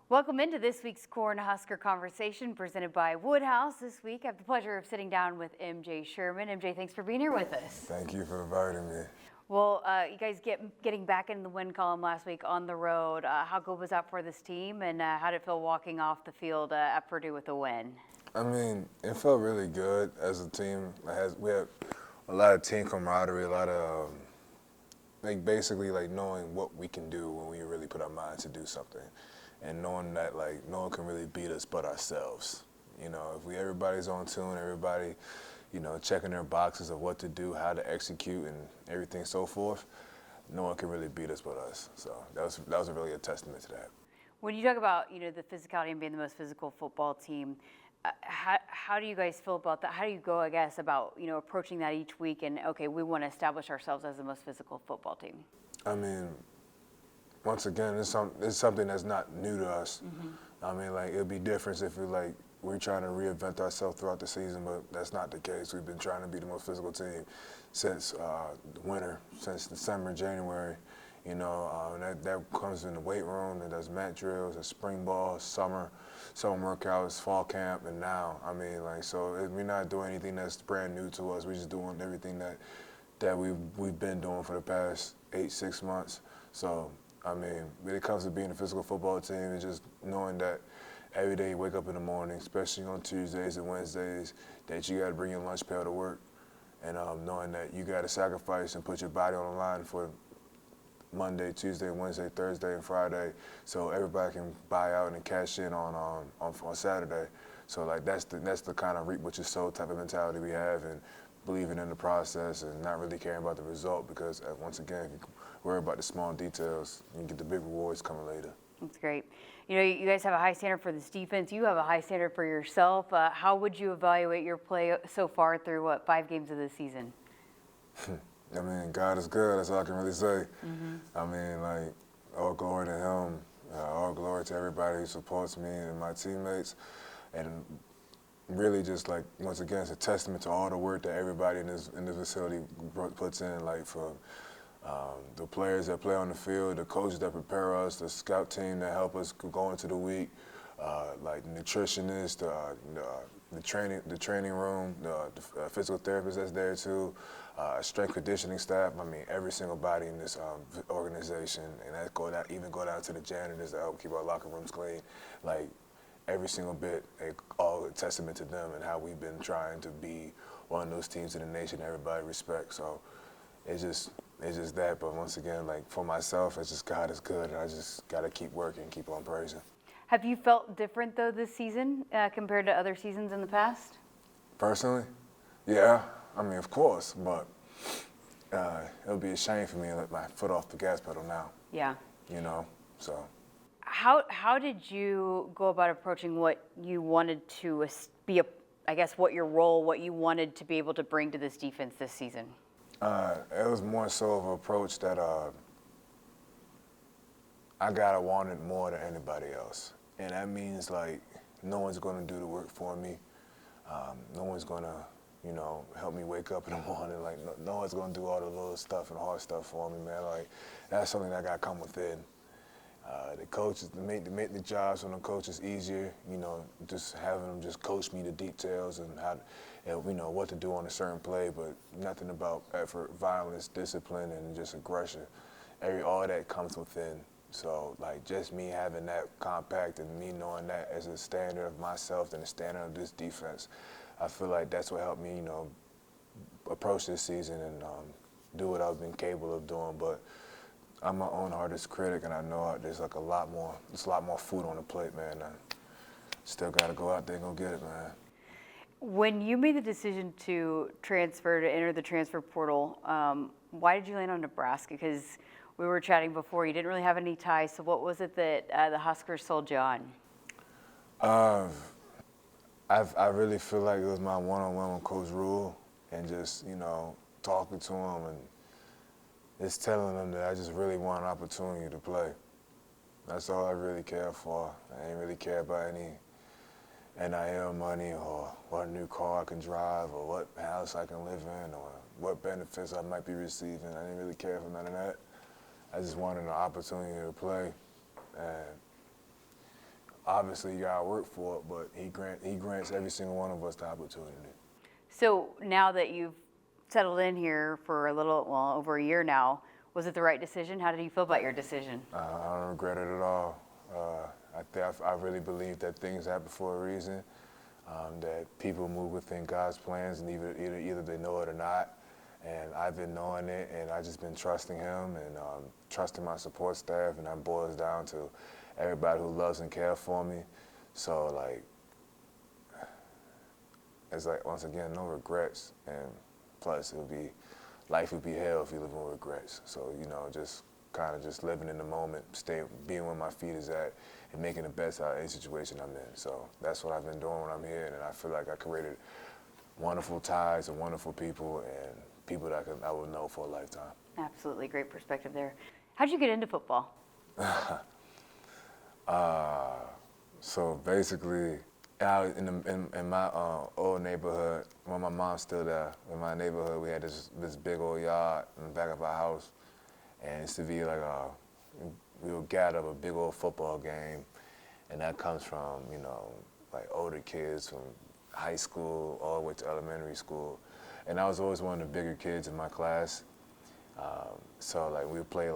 Welcome into this week's Cornhusker Conversation presented by Woodhouse. This week I have the pleasure of sitting down with MJ Sherman. MJ, thanks for being here with us. Thank you for inviting me. Well, you guys getting back in the win column last week on the road. How good was that for this team, and how did it feel walking off the field at Purdue with a win? I mean, it felt really good as a team. We had a lot of team camaraderie, a lot of basically knowing what we can do when we really put our minds to do something. And knowing that no one can really beat us but ourselves. You know, if everybody's on tune, everybody, checking their boxes of what to do, how to execute, and everything so forth, no one can really beat us but us. So that was really a testament to that. When you talk about the physicality and being the most physical football team, how do you guys feel about that? How do you go, I guess, about approaching that each week and okay, we want to establish ourselves as the most physical football team? I mean, once again, it's something that's not new to us. Mm-hmm. I mean, it'd be different if we're trying to reinvent ourselves throughout the season, but that's not the case. We've been trying to be the most physical team since winter, since December, January. And that comes in the weight room, and does mat drills, and spring ball, summer workouts, fall camp, and now. I mean, so we're not doing anything that's brand new to us. We're just doing everything that we've been doing for the past 6 months. So, I mean, when it comes to being a physical football team, it's just knowing that every day you wake up in the morning, especially on Tuesdays and Wednesdays, that you got to bring your lunch pail to work, and knowing that you got to sacrifice and put your body on the line for Monday, Tuesday, Wednesday, Thursday, and Friday, so everybody can buy out and cash in on Saturday. So that's the kind of reap what you sow type of mentality we have, and believing in the process and not really caring about the result, because once again, if you worry about the small details, you get the big rewards coming later. That's great. You guys have a high standard for this defense. You have a high standard for yourself. How would you evaluate your play so far through 5 games of the season? I mean, God is good. That's all I can really say. Mm-hmm. I mean, all glory to Him, all glory to everybody who supports me and my teammates, and really just once again, it's a testament to all the work that everybody in this facility puts in, for the players that play on the field, the coaches that prepare us, the scout team that help us go into the week, nutritionists, the training room, the physical therapist that's there too, strength conditioning staff. I mean, every single body in this organization, and that even go down to the janitors that help keep our locker rooms clean. Every single bit, all a testament to them and how we've been trying to be one of those teams in the nation everybody respects. So it's just that. But once again, for myself, it's just God is good, and I just got to keep working, keep on praising. Have you felt different, though, this season compared to other seasons in the past? Personally? Yeah. I mean, of course, but it would be a shame for me to let my foot off the gas pedal now. Yeah. So. How did you go about approaching what you wanted to be, what your role, what you wanted to be able to bring to this defense this season? It was more so of an approach that I wanted more than anybody else. And that means, no one's going to do the work for me. No one's going to, help me wake up in the morning. No one's going to do all the little stuff and hard stuff for me, man. That's something that got to come within. The coaches, to make the jobs on the coaches easier, just having them just coach me the details and how, what to do on a certain play, but nothing about effort, violence, discipline, and just aggression. All that comes within. So, just me having that compact and me knowing that as a standard of myself and a standard of this defense, I feel like that's what helped me, approach this season and do what I've been capable of doing. But I'm my own hardest critic, and I know there's a lot more food on the plate, man. I still got to go out there and go get it, man. When you made the decision to enter the transfer portal, why did you land on Nebraska? Because we were chatting before, you didn't really have any ties. So what was it that the Huskers sold you on? I really feel like it was my one-on-one with Coach Rule, and just talking to him and just telling them that I just really want an opportunity to play. That's all I really care for. I ain't really care about any NIL money or what new car I can drive or what house I can live in or what benefits I might be receiving. I didn't really care for none of that. I just wanted an opportunity to play. And obviously you gotta work for it, but he grants every single one of us the opportunity. So now that you've settled in here for over a year now, was it the right decision? How did you feel about your decision? I don't regret it at all. I really believe that things happen for a reason, that people move within God's plans, and either they know it or not. And I've been knowing it, and I've just been trusting him and trusting my support staff, and that boils down to everybody who loves and cares for me. So like, it's like, once again, no regrets, and plus life would be hell if you live with regrets. So, just kind of just living in the moment, being where my feet is at, and making the best out of any situation I'm in. So that's what I've been doing when I'm here, and I feel like I created wonderful ties and wonderful people, and people that I will know for a lifetime. Absolutely, great perspective there. How'd you get into football? So basically, in my old neighborhood, when my mom's still there, in my neighborhood, we had this big old yard in the back of our house, and it used to be like we would gather up a big old football game, and that comes from like older kids from high school all the way to elementary school, and I was always one of the bigger kids in my class. So like we would play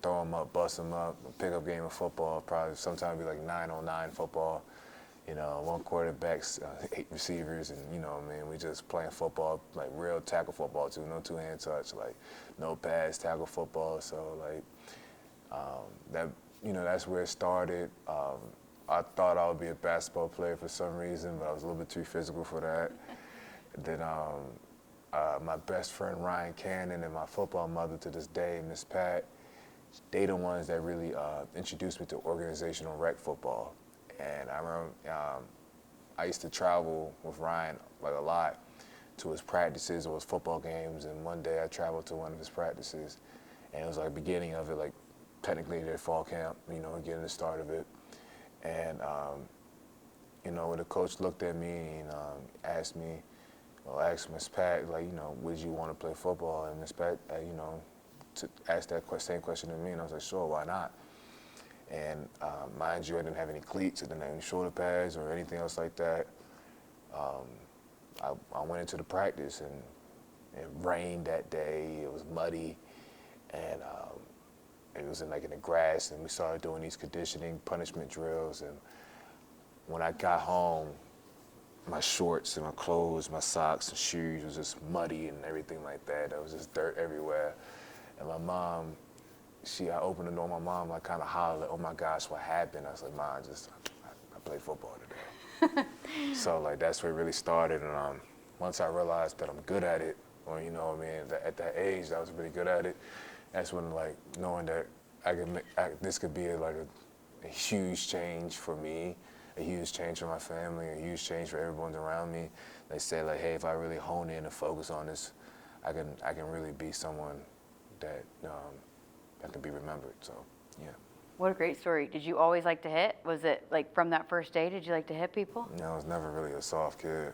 throw them up, bust them up, a pickup game of football, probably sometimes be like 9-on-9 football. One quarterback, 8 receivers, and we just playing football, like real tackle football too, no two-hand touch, like no pass, tackle football. So like that's where it started. I thought I would be a basketball player for some reason, but I was a little bit too physical for that. Then my best friend Ryan Cannon and my football mother to this day, Miss Pat, they the ones that really introduced me to organizational rec football. And I remember I used to travel with Ryan like a lot to his practices or his football games, and one day I traveled to one of his practices, and it was like the beginning of it, like technically their fall camp, getting the start of it. And when the coach looked at me and asked Miss Pat, like, would you want to play football? And Miss Pat, asked that same question to me, and I was like, sure, why not? And mind you, I didn't have any cleats, I didn't have any shoulder pads or anything else like that. I went into the practice, and it rained that day. It was muddy, and it was in the grass, and we started doing these conditioning punishment drills. And when I got home, my shorts and my clothes, my socks and shoes was just muddy and everything like that. There was just dirt everywhere. And my mom, I opened the door, my mom kind of hollered, oh my gosh, what happened? I was like, Mom, I played football today. So that's where it really started. And once I realized that I'm good at it, or at that age I was really good at it, that's when knowing that this could be a huge change for me, a huge change for my family, a huge change for everyone around me. They say hey, if I really hone in and focus on this, I can really be someone that can be remembered. So yeah. What a great story. Did you always like to hit? Was it from that first day, did you like to hit people? I was never really a soft kid.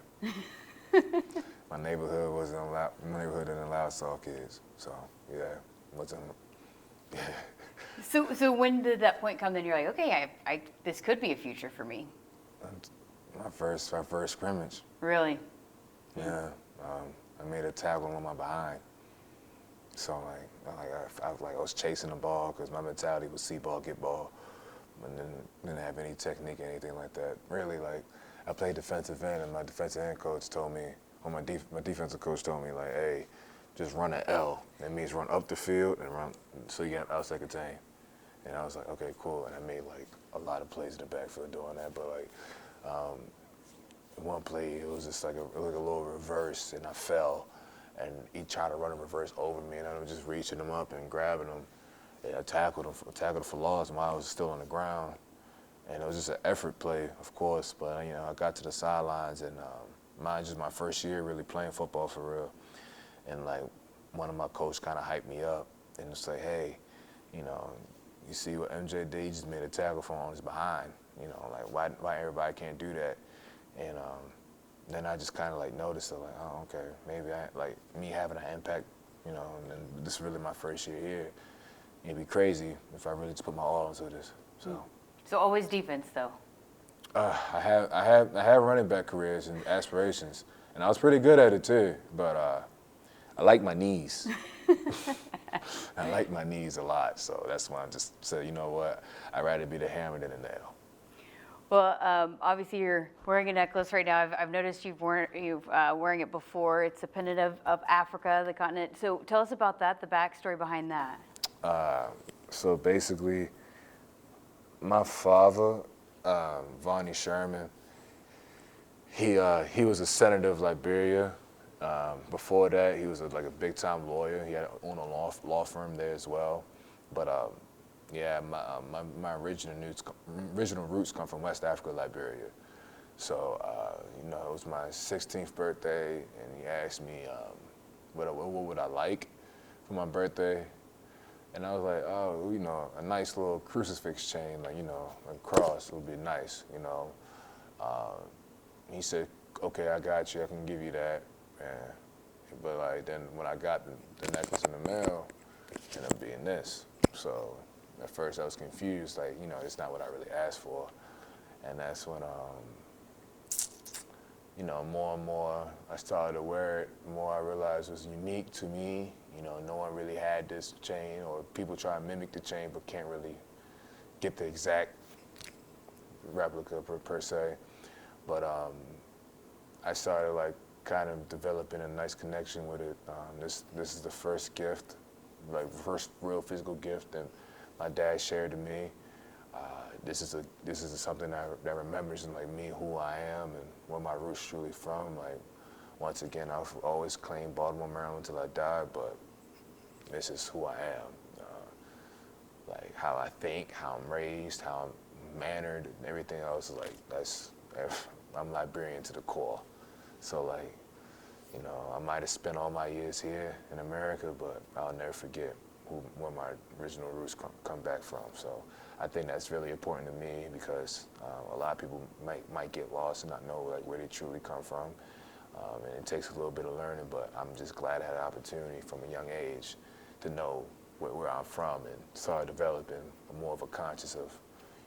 My neighborhood didn't allow soft kids. So yeah, wasn't. Yeah. So when did that point come? Then you're like, okay, this could be a future for me. My first scrimmage. Really? Yeah. I made a tackle on my behind. So I was chasing the ball because my mentality was see ball, get ball, and then didn't have any technique or anything like that. Really, I played defensive end, and my defensive end coach told me, or my defensive coach told me, hey, just run an L. That means run up the field and run so you get outside contain. And I was like, okay, cool. And I made a lot of plays in the backfield doing that. But one play, it was just a little reverse, and I fell. And he tried to run a reverse over me, and I was just reaching him up and grabbing him. And I tackled him for loss while I was still on the ground. And it was just an effort play, of course, but I got to the sidelines, and mine just my first year really playing football for real. And one of my coaches kind of hyped me up and just say, hey, you see what MJ did? He just made a tackle for him on his behind. Why everybody can't do that? And then I just kind of noticed it, oh, okay, maybe me having an impact, and this is really my first year here. It'd be crazy if I really just put my all into this. So always defense though. I have running back careers and aspirations, and I was pretty good at it too. But I like my knees. I like my knees a lot, so that's why I just said, you know what, I'd rather be the hammer than the nail. Well, obviously you're wearing a necklace right now. I've noticed you've wearing it before. It's a pendant of Africa, the continent. So tell us about that, the backstory behind that. So basically, my father, MJ Sherman, he was a senator of Liberia. Before that, he was like a big-time lawyer. He had owned a law firm there as well. But yeah, my original roots come from West Africa, Liberia. So you know, it was my 16th birthday, and he asked me what would I like for my birthday. And I was like, oh, you know, a nice little crucifix chain, like, you know, a cross would be nice, you know. He said, okay, I got you, I can give you that. But like, then when I got the necklace in the mail, it ended up being this. So at first I was confused, like, you know, it's not what I really asked for. And that's when, you know, more and more I started to wear it, the more I realized it was unique to me. You know, no one really had this chain, or people try to mimic the chain but can't really get the exact replica per se. But I started like kind of developing a nice connection with it. This is the first gift, like first real physical gift that my dad shared to me. This is something that remembers like me, who I am, and where my roots truly from. Like, once again, I've always claimed Baltimore, Maryland until I die, but this is who I am. Like how I think, how I'm raised, how I'm mannered, and everything else is like, I'm Liberian to the core. So like, you know, I might have spent all my years here in America, but I'll never forget where my original roots come back from. So I think that's really important to me, because a lot of people might get lost and not know like where they truly come from. And it takes a little bit of learning, but I'm just glad I had the opportunity from a young age to know where I'm from, and start developing more of a conscious of,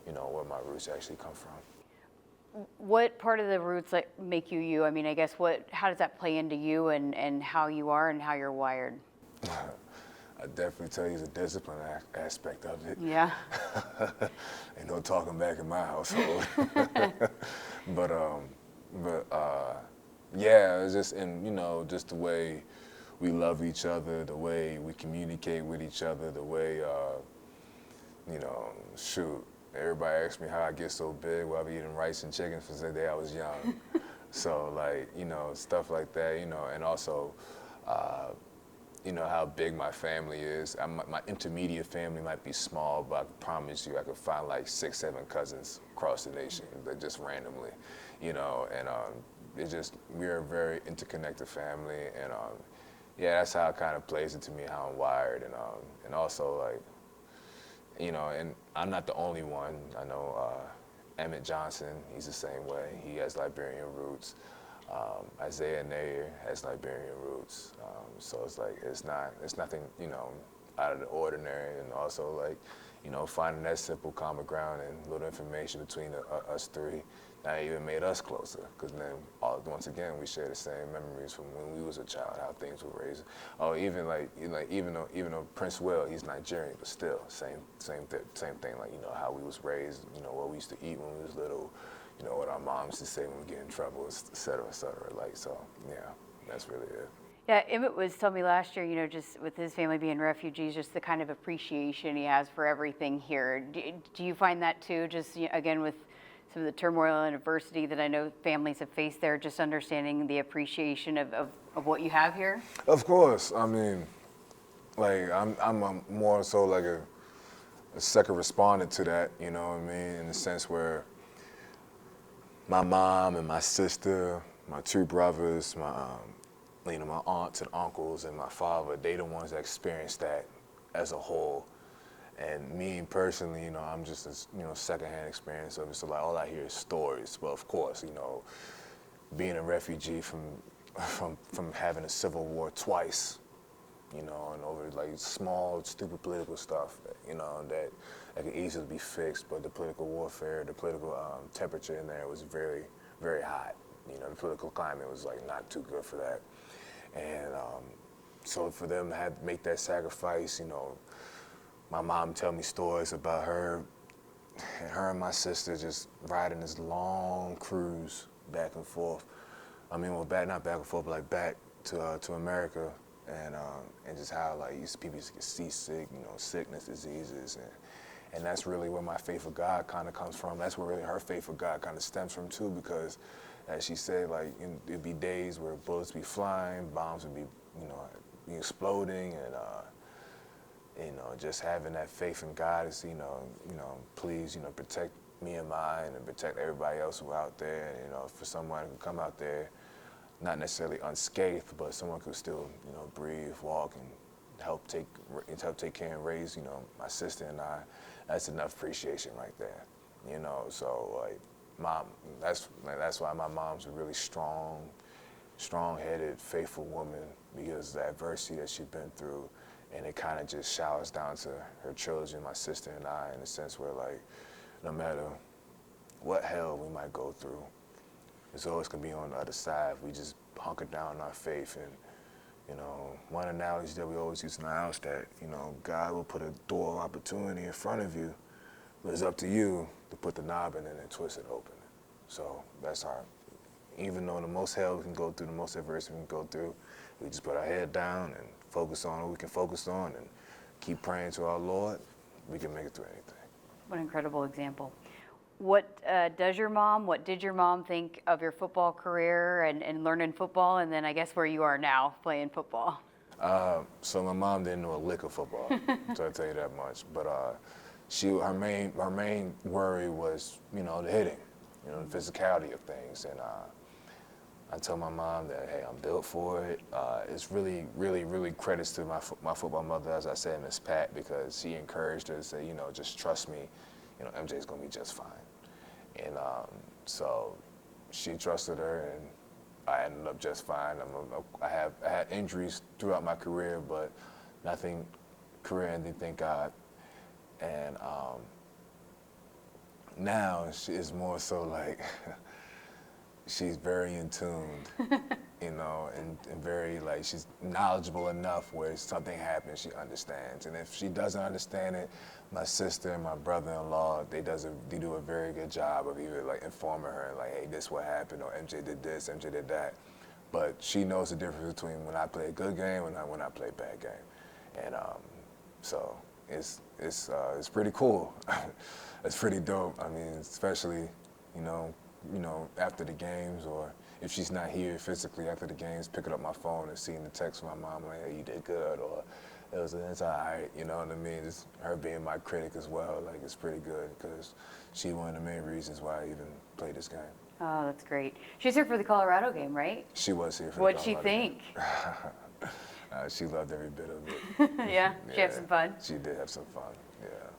you know, where my roots actually come from. What part of the roots like make you you? I mean, I guess how does that play into you and how you are and how you're wired? I definitely tell you the discipline aspect of it. Yeah. Ain't no talking back in my household. but yeah, it's just, and you know, just the way we love each other, the way we communicate with each other, the way, you know, shoot, everybody asks me how I get so big while I'm eating rice and chicken since the day I was young. So like, you know, stuff like that, you know, and also, you know, how big my family is. My intermediate family might be small, but I can promise you I could find like 6, 7 cousins across the nation, but just randomly, you know, and it's just, we're a very interconnected family, and yeah, that's how it kind of plays into me, how I'm wired, and also like, you know, and I'm not the only one. I know Emmett Johnson, he's the same way. He has Liberian roots. Isaiah Nair has Liberian roots. So it's like, it's nothing, you know, out of the ordinary. And also like, you know, finding that simple common ground and little information between us three, that even made us closer. Because then, once again, we share the same memories from when we was a child, how things were raised. Oh, even though Prince Will, he's Nigerian, but still, same thing. Like, you know, how we was raised, you know, what we used to eat when we was little, you know, what our moms used to say when we get in trouble, et cetera, et cetera. Like, so, yeah, that's really it. Yeah, Emmett was telling me last year, you know, just with his family being refugees, just the kind of appreciation he has for everything here. Do you find that too, just, you know, again, with some of the turmoil and adversity that I know families have faced there, just understanding the appreciation of what you have here? Of course. I mean, like, I'm more so like a second respondent to that, you know what I mean, in the sense where my mom and my sister, my 2 brothers, you know, my aunts and uncles and my father, they the ones that experienced that as a whole. And me personally, you know, I'm just a, you know, secondhand experience of it. So like, all I hear is stories. But of course, you know, being a refugee from having a civil war twice, you know, and over like small, stupid political stuff, you know, that that could easily be fixed, but the political warfare, the political temperature in there was very, very hot. You know, the political climate was like not too good for that. And so for them to have to make that sacrifice, you know, my mom tell me stories about her and my sister just riding this long cruise back and forth. I mean, well, not back and forth, but like back to America, and just how like people used to get seasick, you know, sickness, diseases, and that's really where my faith of God kind of comes from. That's where really her faith of God kind of stems from too, because as she said, like it'd be days where bullets be flying, bombs would be, you know, be exploding, and you know, just having that faith in God is, you know, please, you know, protect me and mine, and protect everybody else who are out there. And, you know, for someone who come out there, not necessarily unscathed, but someone who still, you know, breathe, walk, and help take care and raise, you know, my sister and I. That's enough appreciation right there, you know. So like, that's why my mom's a really strong-headed, faithful woman, because of the adversity that she's been through. And it kind of just showers down to her children, my sister and I, in a sense where, like, no matter what hell we might go through, it's always going to be on the other side. We just hunker down on our faith. And, you know, one analogy that we always use in the house, that, you know, God will put a door of opportunity in front of you, but it's up to you to put the knob in it and twist it open. So that's our, even though the most hell we can go through, the most adversity we can go through, we just put our head down and focus on what we can focus on and keep praying to our Lord. We can make it through anything. What an incredible example. What did your mom think of your football career and learning football, and then I guess where you are now playing football? So my mom didn't know a lick of football, so I tell you that much. But her main worry was, you know, the hitting, you know, the physicality of things. And I told my mom that, hey, I'm built for it. It's really, really, really credits to my football mother, as I said, Miss Pat, because she encouraged her to say, you know, just trust me. You know, MJ's gonna be just fine. And so she trusted her, and I ended up just fine. I had injuries throughout my career, but nothing career-ending, thank God. And now she is more so like, she's very in tune, you know, and very, like, she's knowledgeable enough where if something happens, she understands. And if she doesn't understand it, my sister and my brother-in-law, they do a very good job of either like informing her, like, hey, this what happened, or MJ did this, MJ did that. But she knows the difference between when I play a good game and when I play a bad game. And so it's pretty cool. It's pretty dope. I mean, especially, you know, after the games, or if she's not here physically after the games, picking up my phone and seeing the text from my mom like, hey, you did good, or it's all right, you know what I mean? It's her being my critic as well, like, it's pretty good, because she's one of the main reasons why I even played this game. Oh, that's great. She's here for the Colorado game, right? She was here for What'd the she Colorado think? game. She loved every bit of it. Yeah? She had some fun? She did have some fun, yeah.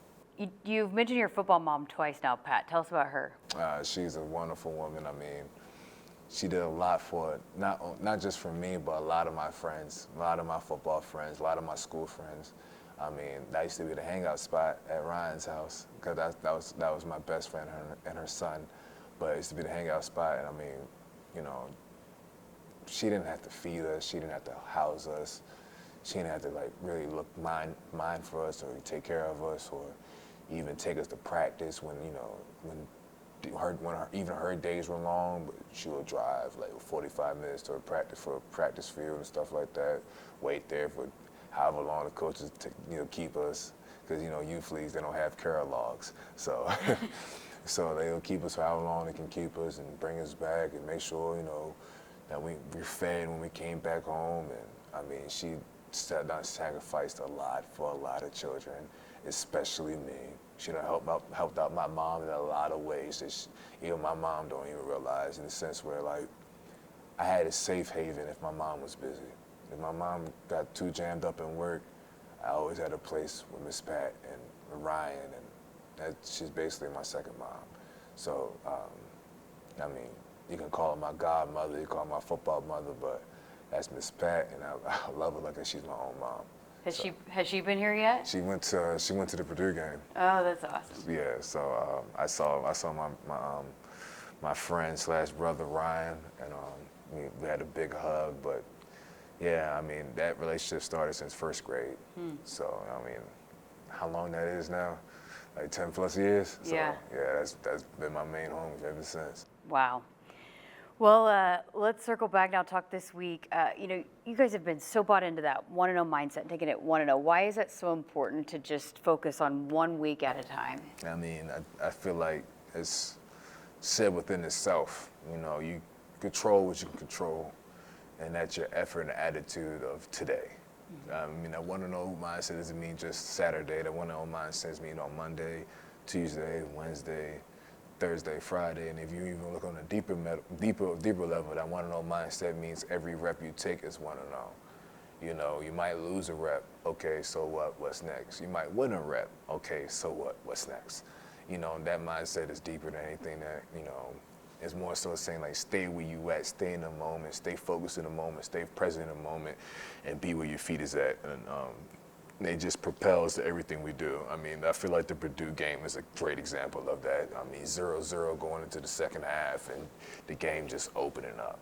You've mentioned your football mom twice now, Pat. Tell us about her. She's a wonderful woman. I mean, she did a lot for, not just for me, but a lot of my friends, a lot of my football friends, a lot of my school friends. I mean, that used to be the hangout spot at Ryan's house, because that was my best friend and her son. But it used to be the hangout spot, and I mean, you know, she didn't have to feed us, she didn't have to house us, she didn't have to like really mind for us, or take care of us, or even take us to practice when, you know, even her days were long, but she would drive like 45 minutes to a practice field and stuff like that, wait there for however long the coaches keep us, because, you know, youth leagues, they don't have care logs, so so they'll keep us for how long they can keep us and bring us back and make sure, you know, that we're fed when we came back home. And I mean, she sacrificed a lot for a lot of children, especially me. She helped out my mom in a lot of ways that even my mom don't even realize, in the sense where, like, I had a safe haven if my mom was busy. If my mom got too jammed up in work, I always had a place with Miss Pat and Ryan, and she's basically my second mom. So, I mean, you can call her my godmother, you can call her my football mother, but that's Miss Pat, and I love her like she's my own mom. Has she been here yet? She went to the Purdue game. Oh, that's awesome. Yeah, so I saw my friend / brother Ryan, and we had a big hug. But yeah, I mean, that relationship started since first grade. So I mean, how long that is now? Like 10 plus years. So, Yeah. Yeah, that's been my main home ever since. Wow. Well, let's circle back now, talk this week. You guys have been so bought into that 1-0 mindset, taking it 1-0. Why is that so important to just focus on 1 week at a time? I mean, I feel like it's said within itself. You control what you can control, and that's your effort and attitude of today. I mean, that 1-0 mindset doesn't mean just Saturday. That 1-0 mindset means on Monday, Tuesday, Wednesday, Thursday, Friday, and if you even look on a deeper level, that 1-0 mindset means every rep you take is 1-0. You might lose a rep. Okay, so what? What's next? You might win a rep. Okay, so what? What's next? That mindset is deeper than anything that it's more so saying like stay where you at, stay in the moment, stay focused in the moment, stay present in the moment, and be where your feet is at. And it just propels to everything we do. I mean, I feel like the Purdue game is a great example of that. I mean, 0-0 going into the second half, and the game just opening up.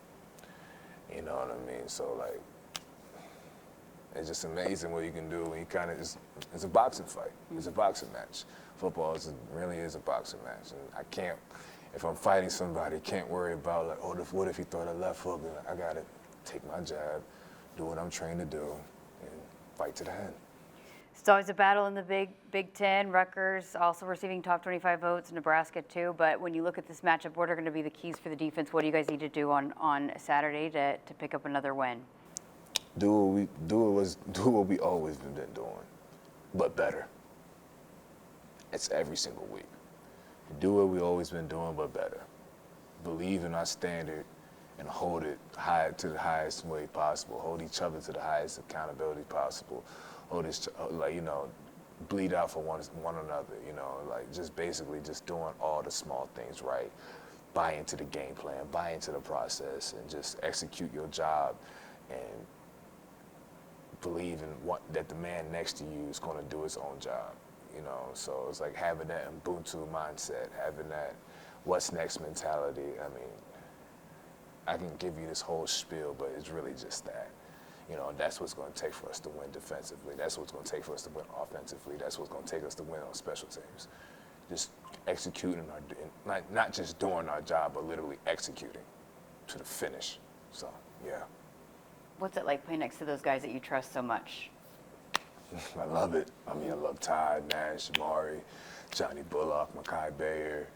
You know what I mean? So, like, it's just amazing what you can do when you kind of it's a boxing fight. It's a boxing match. Football really is a boxing match. And if I'm fighting somebody, can't worry about, like, what if he throw the left hook? I got to take my jab, do what I'm trained to do, and fight to the end. It's always a battle in the Big Ten. Rutgers also receiving top 25 votes, Nebraska too. But when you look at this matchup, what are going to be the keys for the defense? What do you guys need to do on Saturday to pick up another win? Do what we always been doing, but better. It's every single week. Do what we always been doing, but better. Believe in our standard and hold it high to the highest way possible. Hold each other to the highest accountability possible. Bleed out for one another, just basically just doing all the small things right. Buy into the game plan, buy into the process, and just execute your job and believe in that the man next to you is going to do his own job, So it's like having that Ubuntu mindset, having that what's next mentality. I mean, I can give you this whole spiel, but it's really just that. That's what's going to take for us to win defensively. That's what's going to take for us to win offensively. That's what's going to take us to win on special teams. Just executing not just doing our job, but literally executing to the finish. So, yeah. What's it like playing next to those guys that you trust so much? I love it. I mean, I love Todd, Nash, Mari, Johnny Bullock, Mekhi Bayer,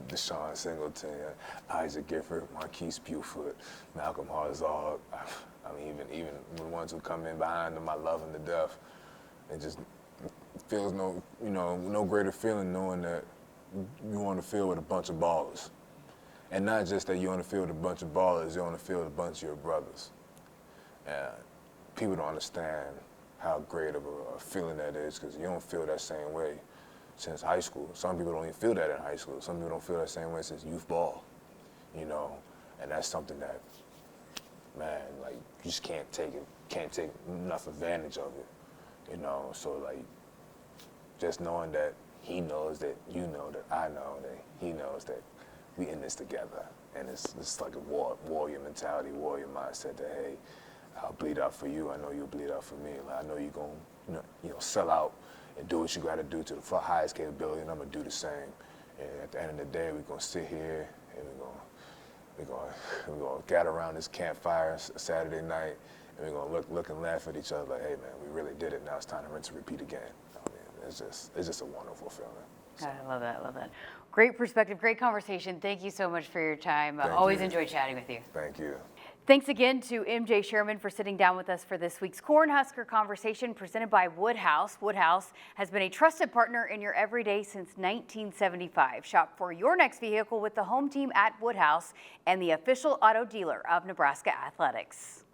Deshaun Singleton, Isaac Gifford, Marquise Buford, Malcolm Harzog. I mean, even the ones who come in behind them, I love them to death. It just feels no greater feeling knowing that you're on the field with a bunch of ballers. And not just that you're on the field with a bunch of ballers, you're on the field with a bunch of your brothers. And people don't understand how great of a feeling that is because you don't feel that same way since high school. Some people don't even feel that in high school. Some people don't feel that same way since youth ball, and that's something that, man, like, you just can't take enough advantage of it, So, like, just knowing that he knows that you know that I know that he knows that we in this together, and it's like a warrior mentality, warrior mindset that, hey, I'll bleed out for you. I know you'll bleed out for me. Like, I know you're gonna, sell out and do what you got to do to the highest capability, and I'm gonna do the same. And at the end of the day, we're gonna sit here and we're gonna gather around this campfire Saturday night, and we're gonna look and laugh at each other like, hey man, we really did it. Now it's time to rinse and repeat again. I mean, it's just a wonderful feeling. God, I love that. Great perspective, great conversation. Thank you so much for your time. Always enjoy chatting with you. Thank you. Thanks again to MJ Sherman for sitting down with us for this week's Cornhusker Conversation presented by Woodhouse. Woodhouse has been a trusted partner in your everyday since 1975. Shop for your next vehicle with the home team at Woodhouse and the official auto dealer of Nebraska Athletics.